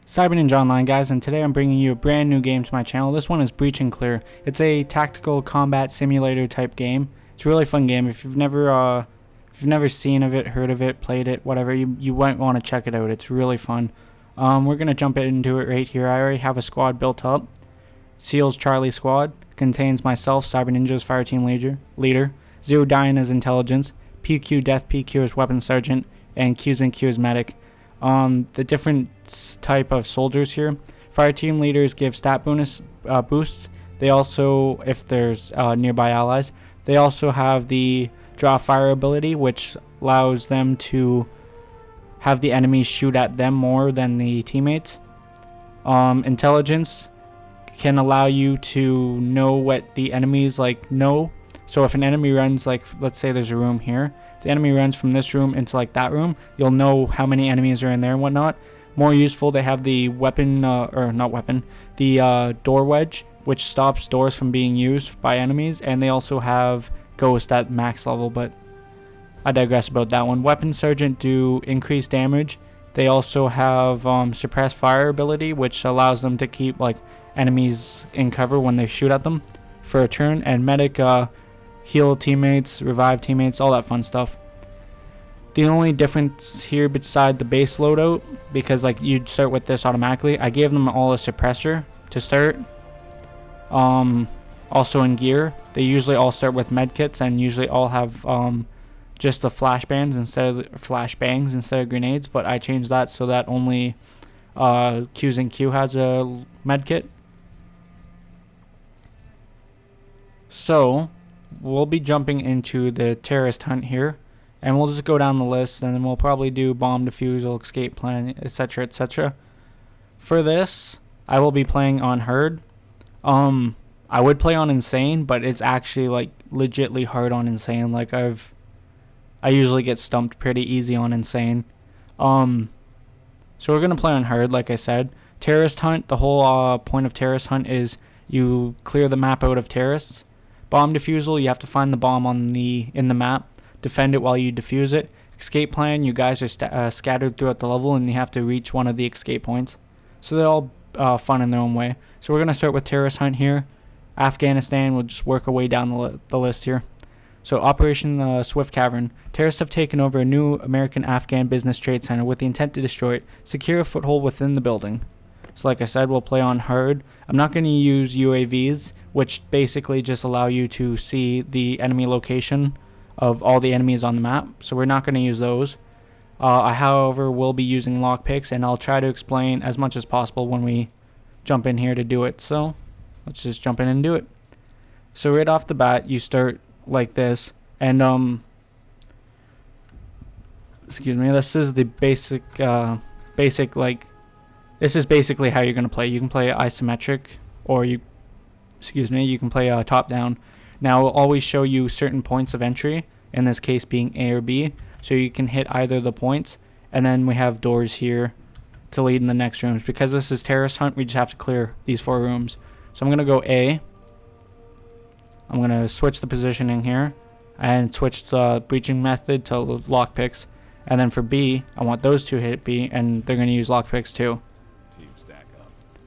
Cyber Ninja Online, guys, and today I'm bringing you a brand new game to my channel. This one is Breach and Clear. It's a tactical combat simulator type game. It's a really fun game. If you've never seen of it, heard of it, played it, whatever, you might want to check it out. It's really fun. We're gonna jump into it right here. I already have a squad built up. Seals Charlie Squad contains myself, Cyber Ninja's Fireteam leader, Zero Dying as Intelligence, PQ Death PQ as Weapon Sergeant, and Q's and Q as Medic. The different type of soldiers here. Fireteam leaders give stat boosts. They also, if there's nearby allies, they also have the draw fire ability, which allows them to have the enemies shoot at them more than the teammates. Intelligence can allow you to know what the enemies know. So if an enemy runs, let's say there's a room here, if the enemy runs from this room into that room, you'll know how many enemies are in there and whatnot. More useful, they have the the door wedge, which stops doors from being used by enemies, and they also have ghost at max level, but I digress about that one. Weapon Sergeant do increased damage. They also have suppress fire ability, which allows them to keep enemies in cover when they shoot at them for a turn, and Medic heal teammates, revive teammates, all that fun stuff. The only difference here beside the base loadout, because you'd start with this automatically, I gave them all a suppressor to start. Also in gear, they usually all start with medkits and usually all have just the flashbangs instead of grenades, but I changed that so that only Q's and Q has a medkit. So we'll be jumping into the terrorist hunt here, and we'll just go down the list, and then we'll probably do bomb defusal, escape plan, etc, etc. For this, I will be playing on hard. I would play on insane, but it's actually legitly hard on insane. I usually get stumped pretty easy on insane. So we're gonna play on hard, like I said. Terrorist hunt, the whole point of terrorist hunt is you clear the map out of terrorists. Bomb defusal, you have to find the bomb in the map, defend it while you defuse it. Escape plan, you guys are scattered throughout the level and you have to reach one of the escape points. So they're all fun in their own way. So we're going to start with terrorist hunt here. Afghanistan, we'll just work our way down the list here. So Operation Swift Cavern. Terrorists have taken over a new American-Afghan business trade center with the intent to destroy it. Secure a foothold within the building. So like I said, we'll play on hard. I'm not going to use UAVs, which basically just allow you to see the enemy location of all the enemies on the map. So we're not going to use those. I, however, will be using lockpicks, and I'll try to explain as much as possible when we jump in here to do it. So let's just jump in and do it. So right off the bat, you start like this, and excuse me, this is the basic this is basically how you're going to play. You can play isometric, or you can play top down. Now it'll always show you certain points of entry, in this case being A or B, so you can hit either of the points, and then we have doors here to lead in the next rooms. Because this is terrorist hunt, we just have to clear these 4 rooms. So I'm going to go A. I'm going to switch the positioning here and switch the breaching method to lockpicks. And then for B, I want those 2 hit B, and they're going to use lockpicks too.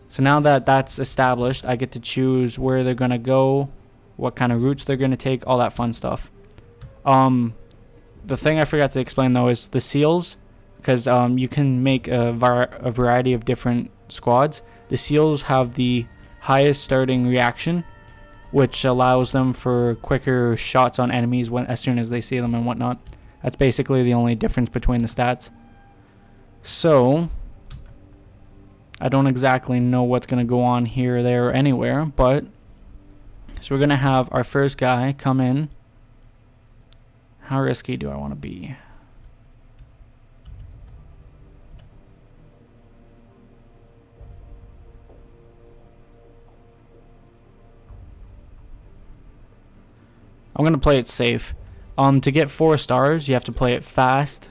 So now that that's established, I get to choose where they're going to go, what kind of routes they're going to take, all that fun stuff. The thing I forgot to explain though is the SEALs, because you can make a variety of different squads. The SEALs have the highest starting reaction, which allows them for quicker shots on enemies as soon as they see them and whatnot. That's basically the only difference between the stats. So I don't exactly know what's going to go on here, there, or anywhere, but so we're going to have our first guy come in. How risky do I want to be? I'm going to play it safe. To get 4 stars, you have to play it fast,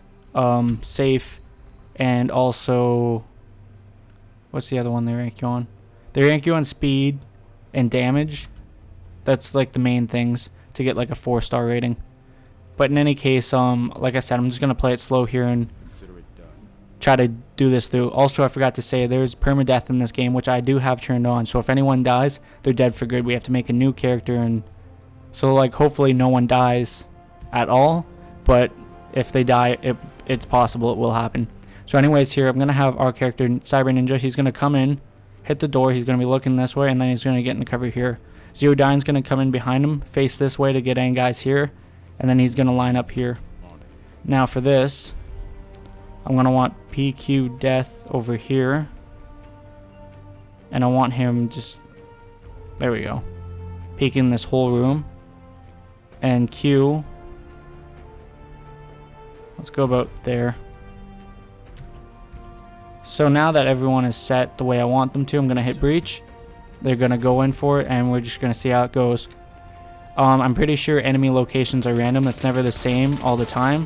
safe, and also, what's the other one they rank you on? They rank you on speed and damage. That's the main things to get a 4-star rating. But in any case, like I said, I'm just going to play it slow here and try to do this through. Also, I forgot to say there's permadeath in this game, which I do have turned on. So if anyone dies, they're dead for good. We have to make a new character, and so like hopefully no one dies at all. But if they die, it's possible it will happen. So anyways, here I'm gonna have our character Cyber Ninja. He's gonna come in, hit the door. He's gonna be looking this way, and then he's gonna get in the cover here. Zero Dyne's gonna come in behind him, face this way to get any guys here, and then he's gonna line up here. Now for this, I'm going to want PQ Death over here. And I want him just... There we go. Peeking this whole room. And Q... Let's go about there. So now that everyone is set the way I want them to, I'm going to hit Breach. They're going to go in for it, and we're just going to see how it goes. I'm pretty sure enemy locations are random. It's never the same all the time.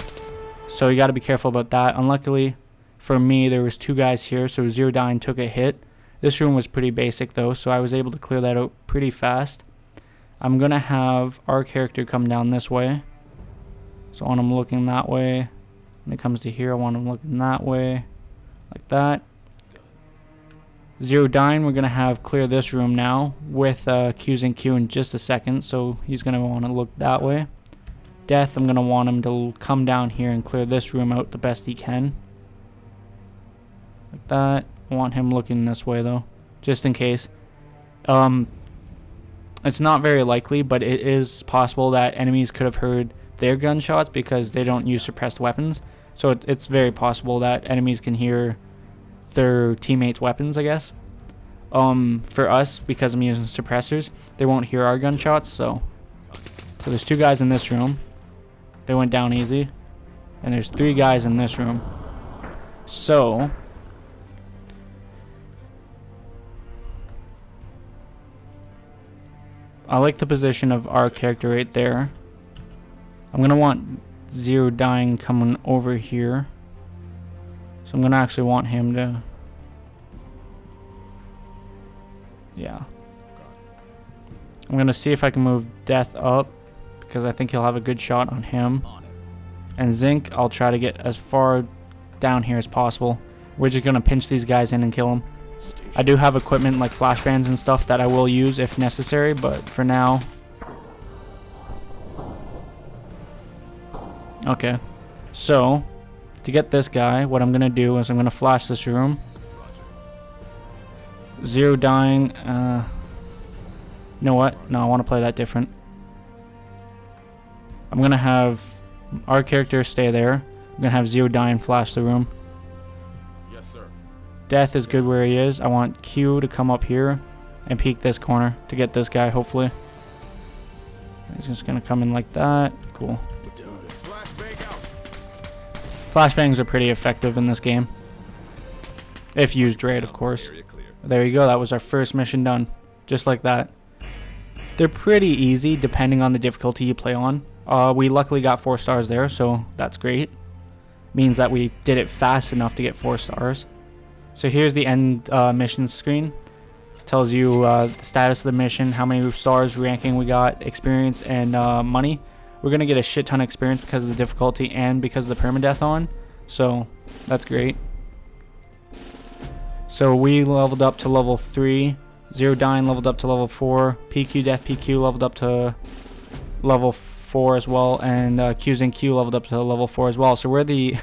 So you got to be careful about that. Unluckily for me, there was 2 guys here, so Zero Dyne took a hit. This room was pretty basic though, so I was able to clear that out pretty fast. I'm going to have our character come down this way. So I want him looking that way. When it comes to here, I want him looking that way. Like that. Zero Dyne, we're going to have clear this room now with Q's and Q in just a second, so he's going to want to look that way. Death, I'm going to want him to come down here and clear this room out the best he can. Like that. I want him looking this way though, just in case. It's not very likely, but it is possible that enemies could have heard their gunshots because they don't use suppressed weapons. So it's very possible that enemies can hear their teammates' weapons, I guess. For us, because I'm using suppressors, they won't hear our gunshots, so there's 2 guys in this room. They went down easy. And there's 3 guys in this room. So I like the position of our character right there. I'm going to want Zero Dyne coming over here. So I'm going to actually want him to... Yeah. I'm going to see if I can move Death up, because I think he'll have a good shot on him. And Zinc, I'll try to get as far down here as possible. We're just going to pinch these guys in and kill them. I do have equipment like flashbangs and stuff that I will use if necessary, but for now... Okay. So, to get this guy, what I'm going to do is I'm going to flash this room. Zero Dyne... You know what? No, I want to play that different. I'm going to have our character stay there. I'm going to have Zero Dyne flash the room. Yes, sir. Death is good where he is. I want Q to come up here and peek this corner to get this guy, hopefully. He's just going to come in like that. Cool. Flashbangs are pretty effective in this game. If used right, of course. There you go. That was our first mission done. Just like that. They're pretty easy depending on the difficulty you play on. We luckily got 4 stars there, so that's great. Means that we did it fast enough to get 4 stars. So here's the end mission screen. Tells you the status of the mission, how many stars, ranking we got, experience, and money. We're going to get a shit ton of experience because of the difficulty and because of the permadeath on. So that's great. So we leveled up to level 3. Zero Dyne leveled up to level 4. PQ Death PQ leveled up to level 4 as well. And Q's and Q leveled up to level 4 as well. So we're the...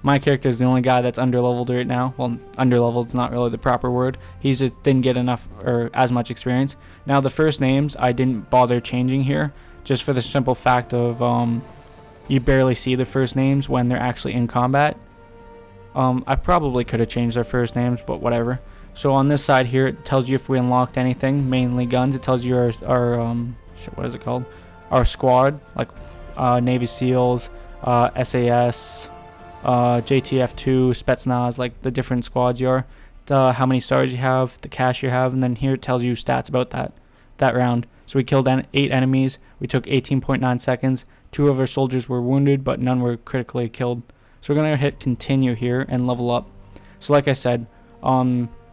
My character is the only guy that's underleveled right now. Well, underleveled is not really the proper word. He just didn't get enough or as much experience. Now the first names I didn't bother changing here, just for the simple fact of you barely see the first names when they're actually in combat. I probably could have changed their first names, but whatever. So on this side here, it tells you if we unlocked anything, mainly guns. It tells you our shit, what is it called? Our squad, like Navy SEALs, SAS. JTF2, Spetsnaz, like the different squads you are, how many stars you have, the cash you have, and then here it tells you stats about that round. So we killed 8 enemies, we took 18.9 seconds, 2 of our soldiers were wounded, but none were critically killed. So we're going to hit continue here and level up. So like I said,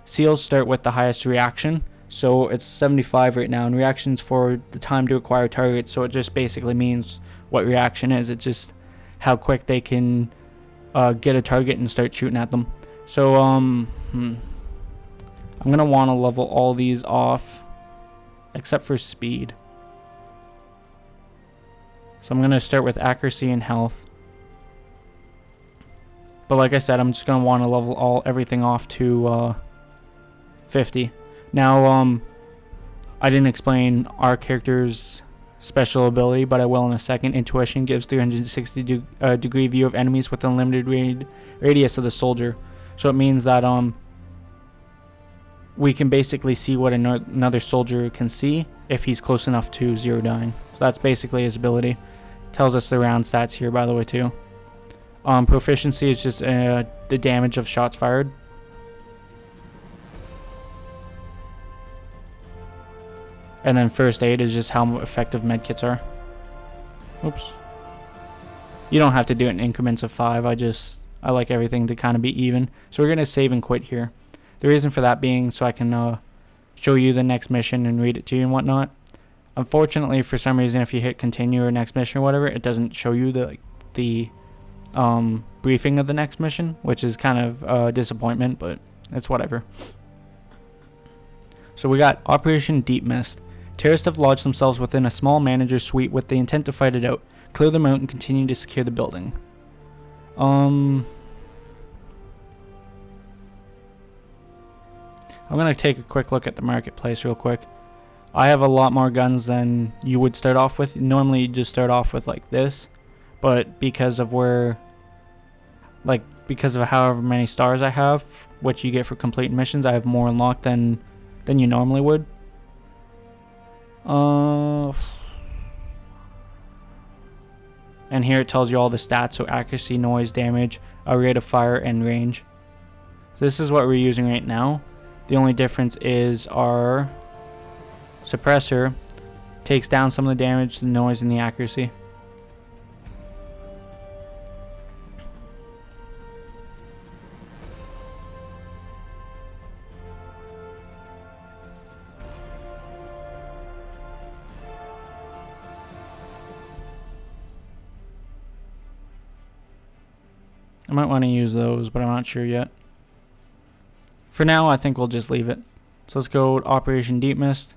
SEALs start with the highest reaction, so it's 75 right now, and reactions for the time to acquire targets, so it just basically means what reaction is. It's just how quick they can... get a target and start shooting at them. So, I'm gonna want to level all these off, except for speed. So I'm gonna start with accuracy and health. But like I said, I'm just gonna want to level everything off to 50. Now, I didn't explain our character's special ability, but I will in a second. Intuition gives 360 degree view of enemies with unlimited radius of the soldier. So it means that we can basically see what another soldier can see if he's close enough to zero dying. So that's basically his ability. Tells us the round stats here, by the way, too. Proficiency is just the damage of shots fired. And then first aid is just how effective medkits are. Oops. You don't have to do it in increments of 5. I like everything to kind of be even. So we're going to save and quit here. The reason for that being so I can show you the next mission and read it to you and whatnot. Unfortunately, for some reason, if you hit continue or next mission or whatever, it doesn't show you the briefing of the next mission, which is kind of a disappointment, but it's whatever. So we got Operation Deep Mist. Terrorists have lodged themselves within a small manager's suite with the intent to fight it out. Clear them out and continue to secure the building. I'm going to take a quick look at the marketplace real quick. I have a lot more guns than you would start off with. Normally you just start off with like this, but because of however many stars I have, which you get for complete missions, I have more unlocked than you normally would. And here it tells you all the stats, so accuracy, noise, damage, rate of fire, and range. So this is what we're using right now. The only difference is our suppressor takes down some of the damage, the noise, and the accuracy. I might want to use those, but I'm not sure yet. For now, I think we'll just leave it. So let's go to Operation Deep Mist,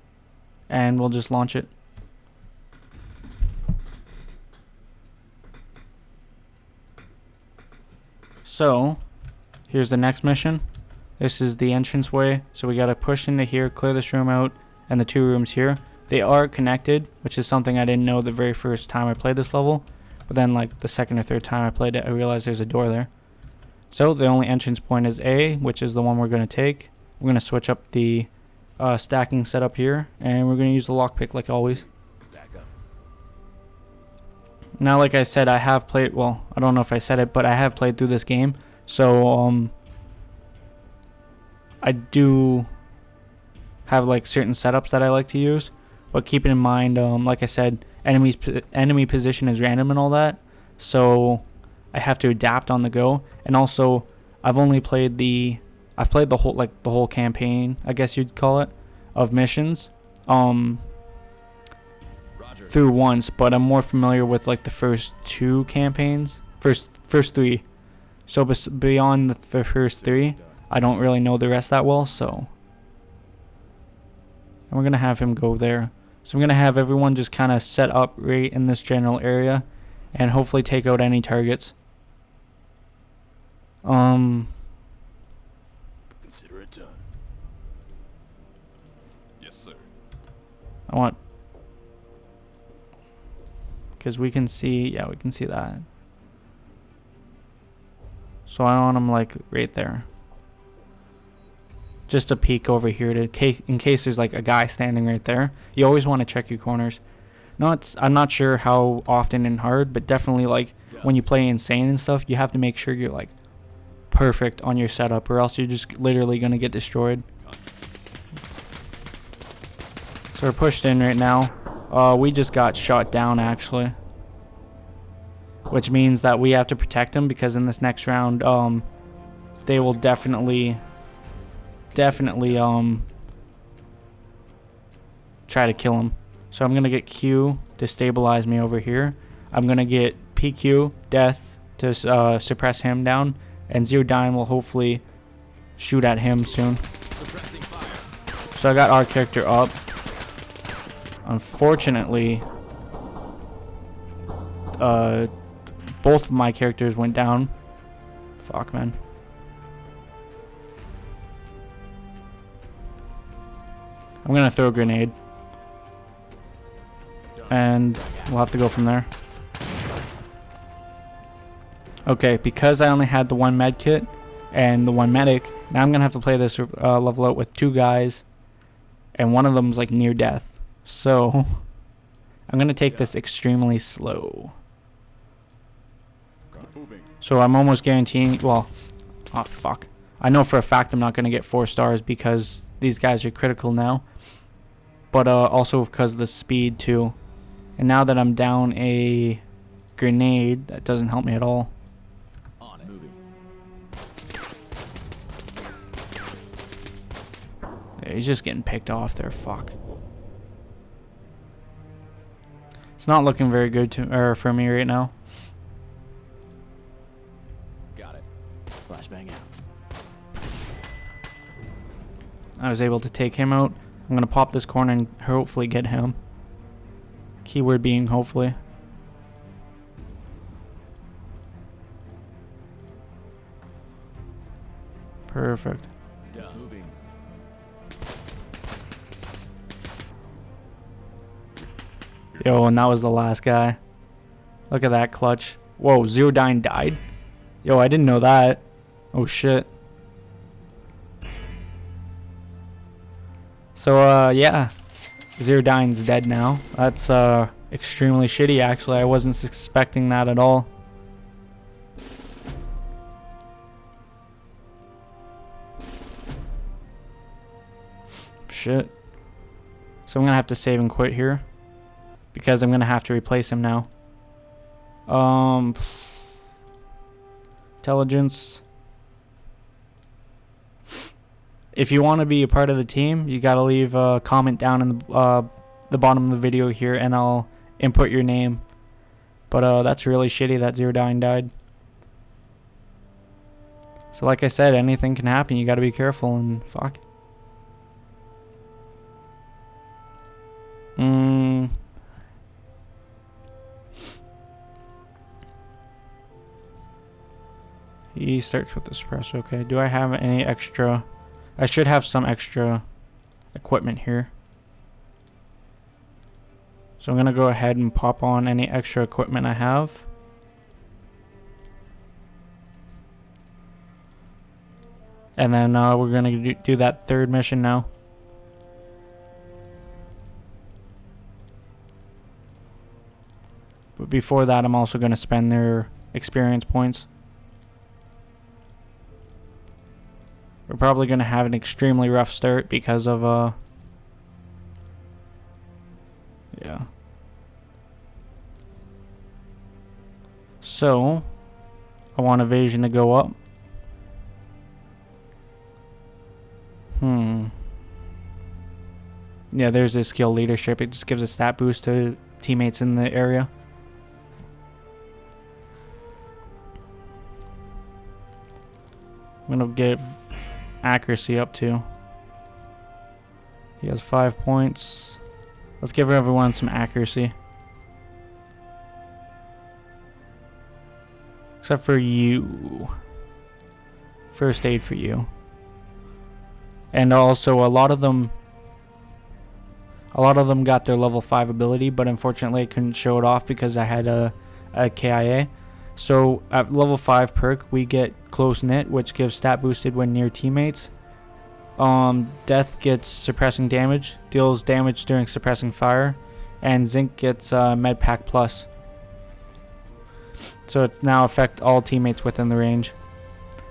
and we'll just launch it. So, here's the next mission. This is the entranceway. So we got to push into here, clear this room out, and the 2 rooms here. They are connected, which is something I didn't know the very first time I played this level. But then like the second or third time I played it, I realized there's a door there. So the only entrance point is A, which is the one we're going to take. We're going to switch up the stacking setup here, and we're going to use the lockpick like always. Stack up. Now, like I said, I have played, well, I don't know if I said it, but I have played through this game. So I do have like certain setups that I like to use. But keeping in mind, like I said, enemy position is random and all that, so I have to adapt on the go. And also, I've played the whole campaign, I guess you'd call it, of missions, through once. But I'm more familiar with like the first 2 campaigns, first 3. So beyond the first 3, I don't really know the rest that well. So, and we're gonna have him go there. So I'm going to have everyone just kind of set up right in this general area and hopefully take out any targets. Consider it done. Yes, sir. I want, because we can see, yeah, we can see that. So I want them like right there. Just a peek over here in case there's like a guy standing right there. You always want to check your corners. I'm not sure how often in hard, but definitely like when you play insane and stuff, you have to make sure you're like perfect on your setup, or else you're just literally gonna get destroyed. So we're pushed in right now. We just got shot down actually, which means that we have to protect them, because in this next round, they will definitely try to kill him. So I'm gonna get Q to stabilize me over here. I'm gonna get PQ, death, to suppress him down, and Zero Dyne will hopefully shoot at him soon. Suppressing fire. So I got our character up. Unfortunately, both of my characters went down. Fuck, man. I'm gonna throw a grenade. And we'll have to go from there. Okay, because I only had the one med kit and the one medic, now I'm gonna have to play this level out with 2 guys, and one of them's like near death. So I'm gonna take this extremely slow. Moving. So I'm almost guaranteeing. Well, oh fuck! I know for a fact I'm not gonna get 4 stars because these guys are critical now, but also because of the speed too. And now that I'm down a grenade, that doesn't help me at all. On it. Moving. Yeah, he's just getting picked off there. Fuck. It's not looking very good for me right now. Got it. Flashbang out. I was able to take him out. I'm gonna pop this corner and hopefully get him. Keyword being hopefully. Perfect. Done. Moving. Yo, and that was the last guy. Look at that clutch. Whoa, Zero Dyne died? Yo, I didn't know that. Oh shit. So yeah. Zero Dyne's dead now. That's extremely shitty actually. I wasn't expecting that at all. Shit. So I'm gonna have to save and quit here, because I'm gonna have to replace him now. Intelligence. If you want to be a part of the team, you gotta leave a comment down in the bottom of the video here, and I'll input your name. But that's really shitty that Zero Dyne died. So like I said, anything can happen. You gotta be careful and fuck. He starts with the suppressor. Okay, do I have any extra? I should have some extra equipment here. So I'm gonna go ahead and pop on any extra equipment I have. And then we're gonna do that 3rd mission now. But before that, I'm also gonna spend their experience points. We're probably going to have an extremely rough start because of, yeah. So, I want evasion to go up. Yeah, there's a skill leadership. It just gives a stat boost to teammates in the area. I'm going to get accuracy up too. He has 5 points. Let's give everyone some accuracy. Except for you. First aid for you. And also a lot of them got their level 5 ability, but unfortunately I couldn't show it off because I had a KIA. So at level 5 perk, we get Close Knit, which gives stat boosted when near teammates. Death gets suppressing damage, deals damage during suppressing fire, and Zinc gets Med Pack Plus. So it now affect all teammates within the range.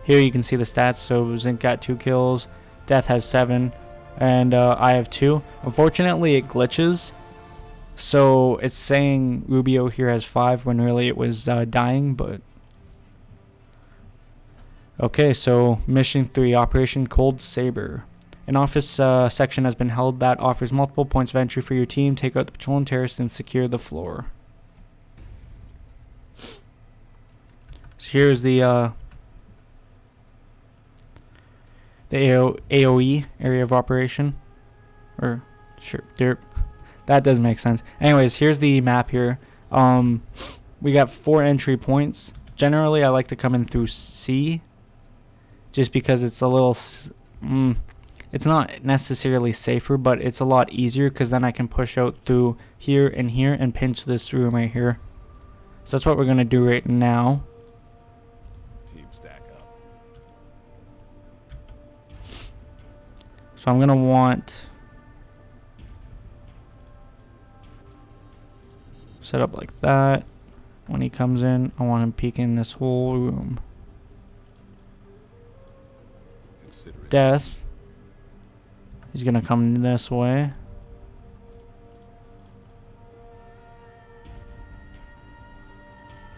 Here you can see the stats. So Zinc got 2 kills, Death has 7, and I have 2. Unfortunately, it glitches. So it's saying Rubio here has 5 when really it was dying, but... Okay, so Mission 3, Operation Cold Saber. An office section has been held that offers multiple points of entry for your team. Take out the patrolling terrorists and secure the floor. So here's the the AOE, area of operation. Or, sure, derp. That does make sense. Anyways, here's the map here. We got 4 entry points. Generally, I like to come in through C, just because it's a little, it's not necessarily safer, but it's a lot easier, because then I can push out through here and pinch this room right here. So that's what we're going to do right now. Team stack up. So I'm going to want set up like that. When he comes in, I want him peeking this whole room. Consider it. Death. He's gonna come this way.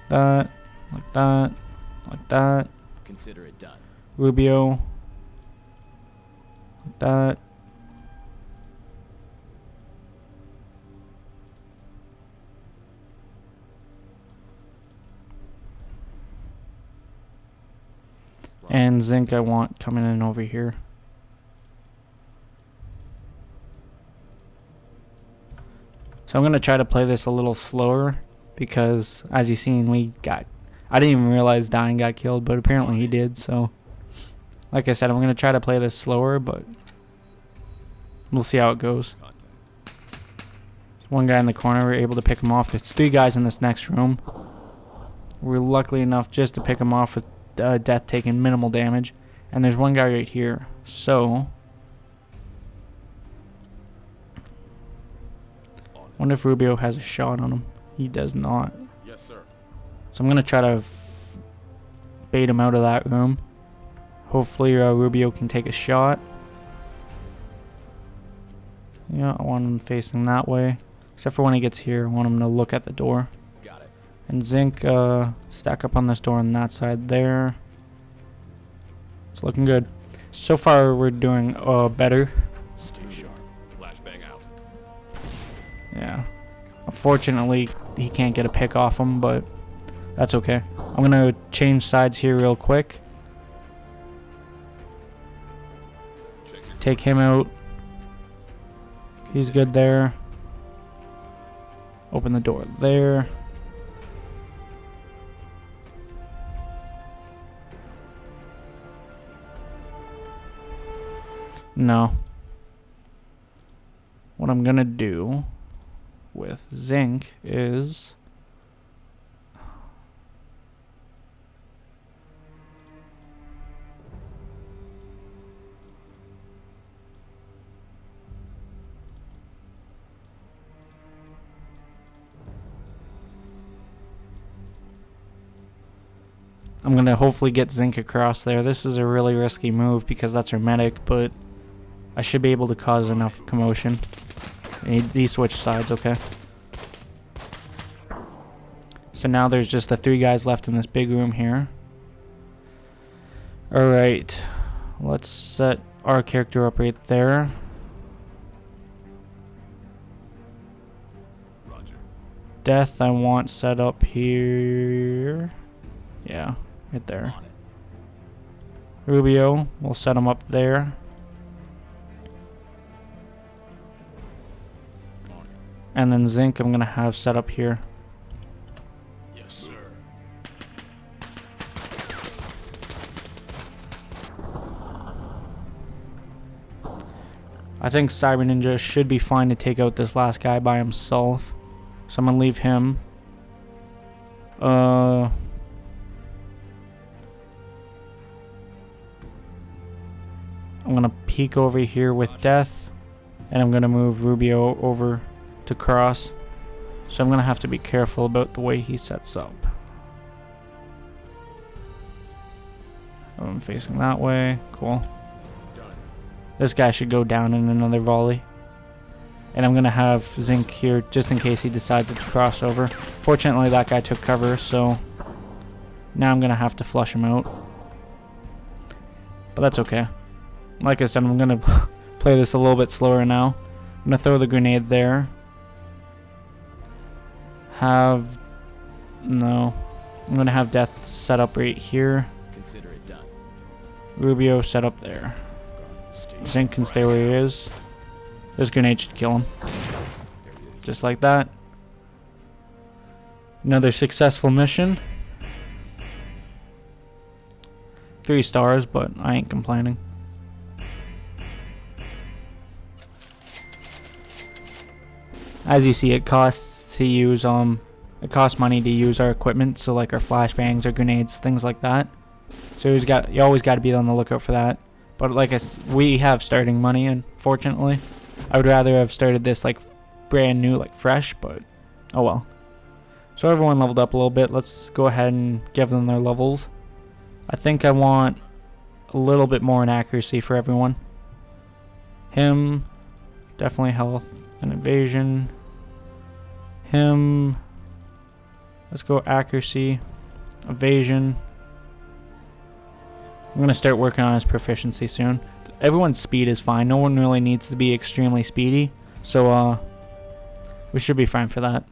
That, like that, like that. Consider it done. Rubio. Like that. And Zinc I want coming in over here. So I'm going to try to play this a little slower, because as you've seen, I didn't even realize Dying got killed, but apparently he did. So like I said, I'm going to try to play this slower, but we'll see how it goes. One guy in the corner, we're able to pick him off. There's 3 guys in this next room. We're lucky enough just to pick him off with Death taking minimal damage. And there's one guy right here. So wonder if Rubio has a shot on him. He does not. Yes, sir. So I'm going to try to bait him out of that room. Hopefully Rubio can take a shot. Yeah, I want him facing that way. Except for when he gets here, I want him to look at the door. Got it. And Zinc, stack up on this door on that side there. It's looking good. So far, we're doing better. Stay sharp. Flashbang out. Yeah. Unfortunately, he can't get a pick off him, but that's okay. I'm going to change sides here real quick. Check your Take him out. He's good there. Open the door there. No. What I'm gonna do with Zinc is I'm gonna hopefully get Zinc across there. This is a really risky move because that's her medic, but I should be able to cause enough commotion. He switched sides, okay. So now there's just the 3 guys left in this big room here. Alright. Let's set our character up right there. Roger. Death I want set up here. Yeah, right there. On it. Rubio, we'll set him up there. On it. And then Zinc I'm gonna have set up here. Yes, sir. I think Cyber Ninja should be fine to take out this last guy by himself. So I'm gonna leave him. I'm gonna peek over here with Death, and I'm gonna move Rubio over to cross. So I'm gonna have to be careful about the way he sets up. I'm facing that way. Cool. Done. This guy should go down in another volley. And I'm gonna have Zinc here just in case he decides to cross over. Fortunately, that guy took cover, so now I'm gonna have to flush him out. But that's okay. Like I said, I'm gonna play this a little bit slower now. I'm gonna throw the grenade there. I'm gonna have Death set up right here. Consider it done. Rubio set up there. Zink can stay where he is. This grenade should kill him. Just like that. Another successful mission. 3 stars, but I ain't complaining. As you see, it costs to use it costs money to use our equipment, so like our flashbangs, our grenades, things like that. So you always got to be on the lookout for that. But like we have starting money, unfortunately. I would rather have started this like brand new, like fresh, but oh well. So everyone leveled up a little bit. Let's go ahead and give them their levels. I think I want a little bit more in accuracy for everyone. Him, definitely health and evasion. Him, let's go accuracy, evasion. I'm going to start working on his proficiency soon. Everyone's speed is fine. No one really needs to be extremely speedy. So, we should be fine for that.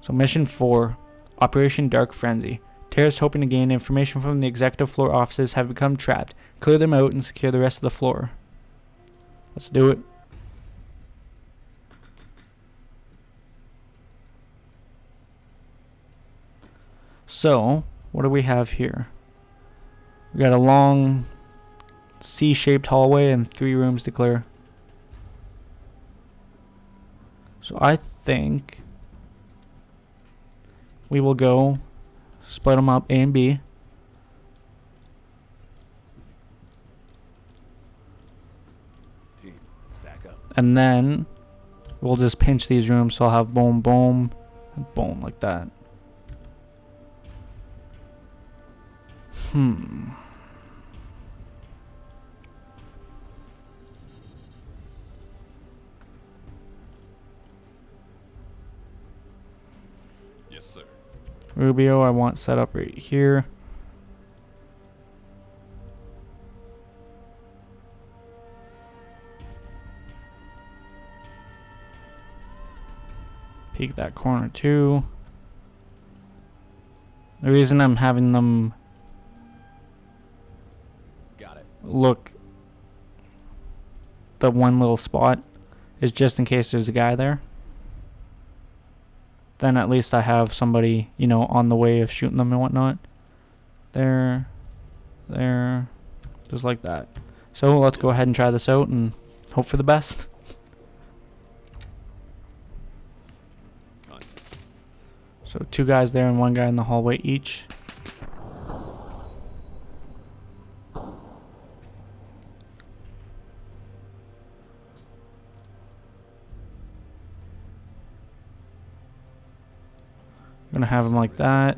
So, mission 4, Operation Dark Frenzy. Terrorists hoping to gain information from the executive floor offices have become trapped. Clear them out and secure the rest of the floor. Let's do it. So, what do we have here? We got a long C-shaped hallway and 3 rooms to clear. So I think we will go split them up A and B. Team, stack up. And then we'll just pinch these rooms, so I'll have boom, boom, and boom, like that. Yes, sir. Rubio, I want set up right here. Peek that corner too. The reason I'm having them Got it. look the one little spot is just in case there's a guy there. Then at least I have somebody, you know, on the way of shooting them and whatnot. There, just like that. So let's go ahead and try this out and hope for the best. So 2 guys there and 1 guy in the hallway each. I'm gonna have him like that.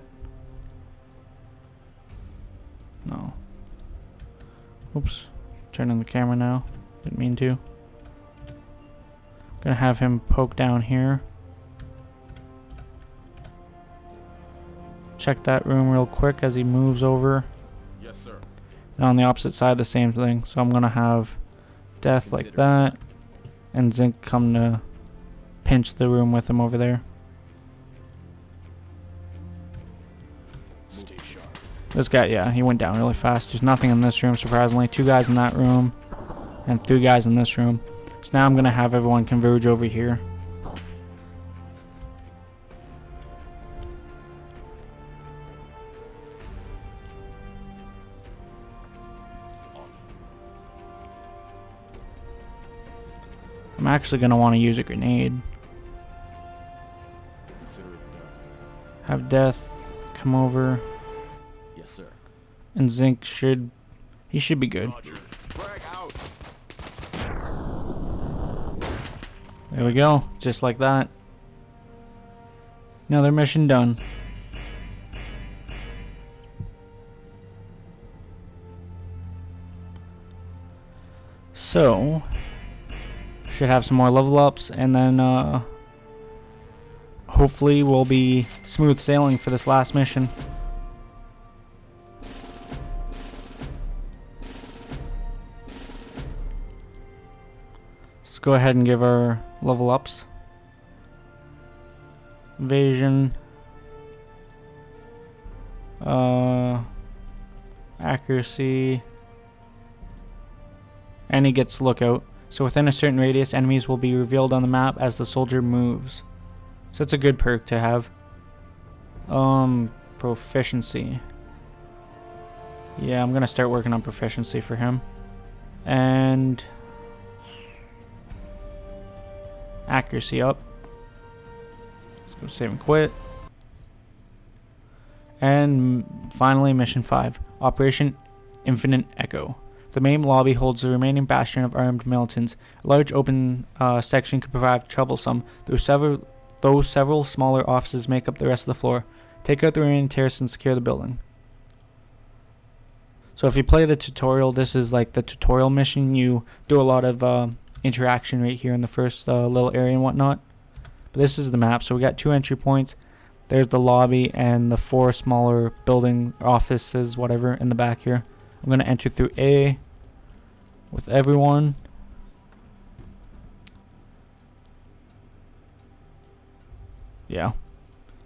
No. Oops. Turning the camera now. Didn't mean to. Gonna have him poke down here. Check that room real quick as he moves over. Yes, sir. And on the opposite side, the same thing. So I'm gonna have Death like that, and Zink come to pinch the room with him over there. Stay sharp. This guy, yeah, he went down really fast. There's nothing in this room, surprisingly. 2 guys in that room, and 3 guys in this room. So now I'm gonna have everyone converge over here. I'm actually gonna want to use a grenade. Consider it done. Have Death come over, Yes, sir. and Zink should be good. Roger. Frag out. There we go, just like that. Another mission done. So, should have some more level ups, and then hopefully we'll be smooth sailing for this last mission. Let's go ahead and give our level ups. Evasion. Accuracy. and he gets lookout. So within a certain radius, enemies will be revealed on the map as the soldier moves. So it's a good perk to have. Proficiency. Yeah, I'm gonna start working on proficiency for him. And accuracy up. Let's go save and quit. And finally, mission 5, Operation Infinite Echo. The main lobby holds the remaining bastion of armed militants. A large open section could prove troublesome, though several smaller offices make up the rest of the floor. Take out the remaining terrorists and secure the building. So if you play the tutorial, this is like the tutorial mission. You do a lot of interaction right here in the first little area and whatnot. But this is the map. So we got 2 entry points. There's the lobby and the 4 smaller building offices, whatever, in the back here. I'm going to enter through A with everyone. Yeah.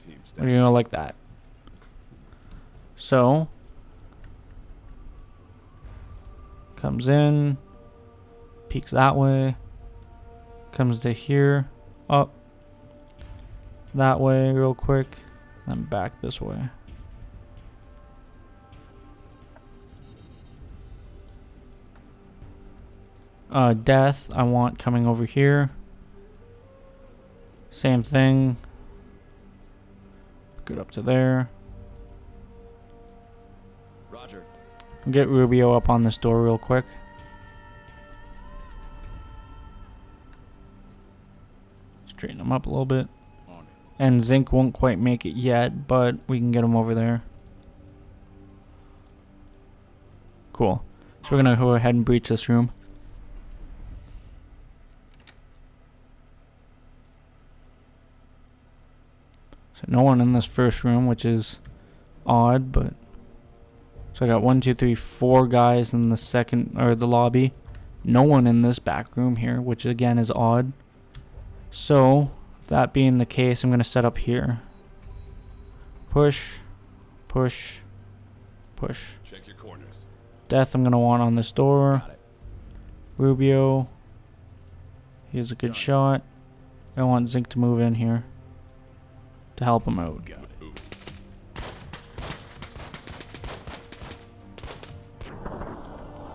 Team, stack We're going to like that. So, comes in, peeks that way, comes to here, up, that way real quick, then back this way. Death, I want coming over here. Same thing. Get up to there. Roger. Get Rubio up on this door real quick. Straighten him up a little bit. on it. And Zinc won't quite make it yet, but we can get him over there. Cool. So we're going to go ahead and breach this room. So no one in this first room, which is odd, but... So I got 1, 2, 3, 4 guys in the second, or the lobby. No one in this back room here, which again is odd. So, that being the case, I'm going to set up here. Push, push, push. Check your corners. Death I'm going to want on this door. Got it. Rubio. He's a good Done. shot. I want Zinc to move in here to help him out. Got it. Ooh.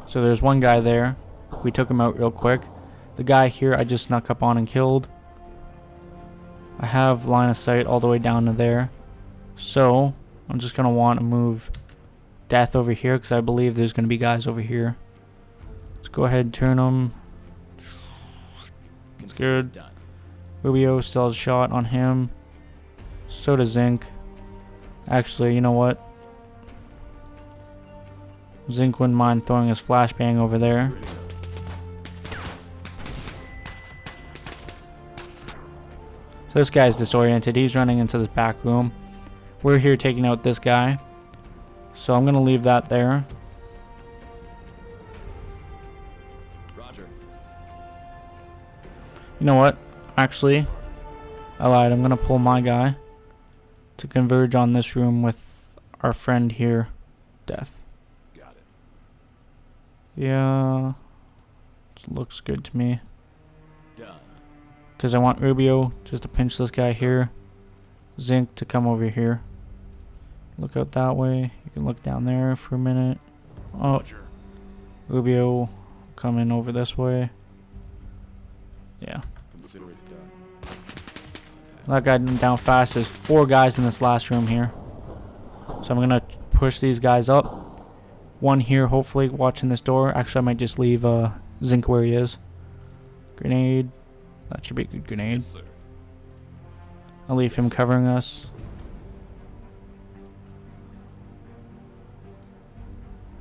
So there's one guy there. We took him out real quick. The guy here I just snuck up on and killed. I have line of sight all the way down to there. So I'm just going to want to move Death over here because I believe there's going to be guys over here. Let's go ahead and turn them. It's Consider good. Done. Rubio still has a shot on him. So does Zinc. Actually, you know what? Zinc wouldn't mind throwing his flashbang over there. So this guy's disoriented. He's running into this back room. We're here taking out this guy. So I'm going to leave that there. Roger. You know what? Actually, I lied. I'm going to pull my guy to converge on this room with our friend here, Death. Got it. Yeah. Looks good to me. Done. Because I want Rubio just to pinch this guy here. Zinc to come over here. Look out that way. You can look down there for a minute. Oh, Roger. Rubio coming over this way. Yeah. Consider it done. That guy down fast. There's 4 guys in this last room here. So I'm going to push these guys up. One here, hopefully, watching this door. Actually, I might just leave Zinc where he is. Grenade. That should be a good grenade. Yes, sir. I'll leave him covering us.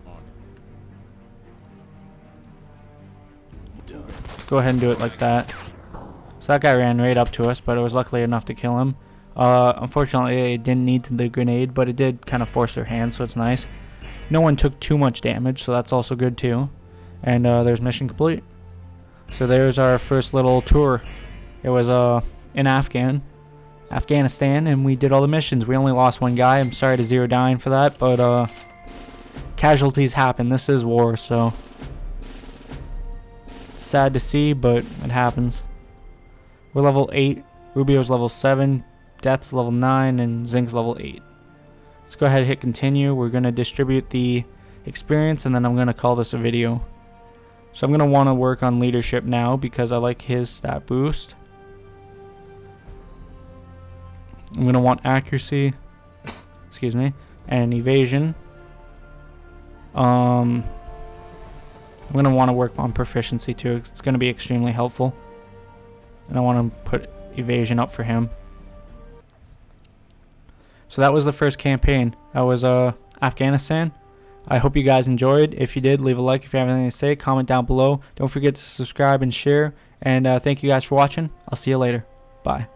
On it. Done. Go ahead and do it like that. So that guy ran right up to us, but it was luckily enough to kill him. Unfortunately, it didn't need the grenade, but it did kind of force their hand, so it's nice. No one took too much damage, so that's also good too. And there's mission complete. So there's our first little tour. It was in Afghanistan, and we did all the missions. We only lost 1 guy. I'm sorry to Zero dying for that, but casualties happen. This is war, so Sad to see, but it happens. We're level 8. Rubio's level 7. Death's level 9. And Zink's level 8. Let's go ahead and hit continue. We're going to distribute the experience, and then I'm going to call this a video. So I'm going to want to work on leadership now because I like his stat boost. I'm going to want accuracy, excuse me, and evasion. I'm going to want to work on proficiency too. It's going to be extremely helpful. And I want to put evasion up for him. So that was the first campaign. That was Afghanistan. I hope you guys enjoyed. If you did, leave a like. If you have anything to say, comment down below. Don't forget to subscribe and share. And thank you guys for watching. I'll see you later. Bye.